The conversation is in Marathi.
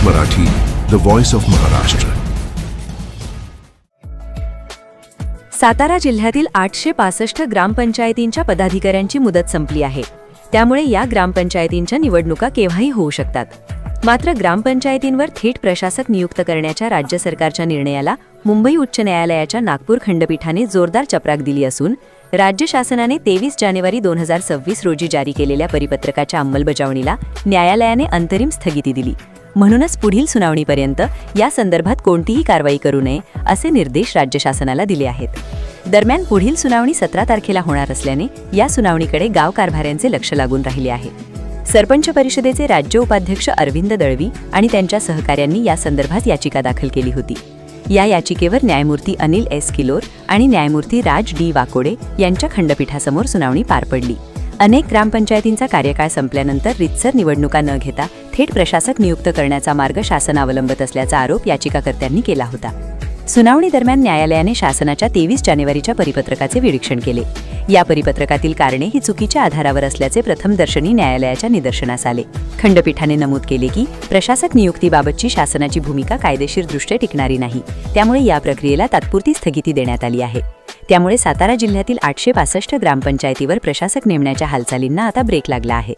Marathi, the voice of Maharashtra. Satara जिल्ह्यातील 865 ग्रामपंचायतींच्या पदाधिकाऱ्यांची मुदत संपली आहे. त्यामुळे या ग्रामपंचायतींच्या निवडणुका केव्हाही होऊ शकतात. मात्र ग्रामपंचायतींवर थेट प्रशासक नियुक्त करण्याच्या राज्य सरकारच्या निर्णयाला मुंबई उच्च न्यायालयाच्या नागपूर खंडपीठाने जोरदार चपराक दिली असून राज्य शासनाने 23 जानेवारी 2026 रोजी जारी केलेल्या परिपत्रकाच्या अंमलबजावणीला न्यायालयाने अंतरिम स्थगिती दिली. म्हणूनच पुढील सुनावणीपर्यंत या संदर्भात कोणतीही कारवाई करू नये असे निर्देश राज्य शासनाला दिले आहेत. दरम्यान पुढील सुनावणी 17 तारखेला होणार असल्याने या सुनावणीकडे गाव कारभाऱ्यांचे लक्ष लागून राहिले आहे. सरपंच परिषदेचे राज्य उपाध्यक्ष अरविंद दळवी आणि त्यांच्या सहकाऱ्यांनी या संदर्भात याचिका दाखल केली होती. या याचिकेवर न्यायमूर्ती अनिल एस किलोर आणि न्यायमूर्ती राज डी वाकोडे यांच्या खंडपीठासमोर सुनावणी पार पडली. अनेक ग्रामपंचायतींचा कार्यकाळ संपल्यानंतर रितसर निवडणुका न घेता थेट प्रशासक नियुक्त करण्याचा मार्ग शासन अवलंबत असल्याचा आरोप याचिकाकर्त्यांनी केला होता. सुनावणी दरम्यान न्यायालयाने शासनाच्या 23 जानेवारीच्या परिपत्रकाचे निरीक्षण केले. या परिपत्रकातील कारणे ही चुकीच्या आधारावर असल्याचे प्रथमदर्शनी न्यायालयाच्या निदर्शनास आले. खंडपीठाने नमूद केले की प्रशासक नियुक्तीबाबतची शासनाची भूमिका कायदेशीरदृष्ट्या टिकणारी नाही. त्यामुळे या प्रक्रियेला तात्पुरती स्थगिती देण्यात आली आहे. त्यामुळे सातारा जिल्ह्यातील 865 ग्रामपंचायतीवर प्रशासक नेमण्याच्या हालचालींना आता ब्रेक लागला आहे.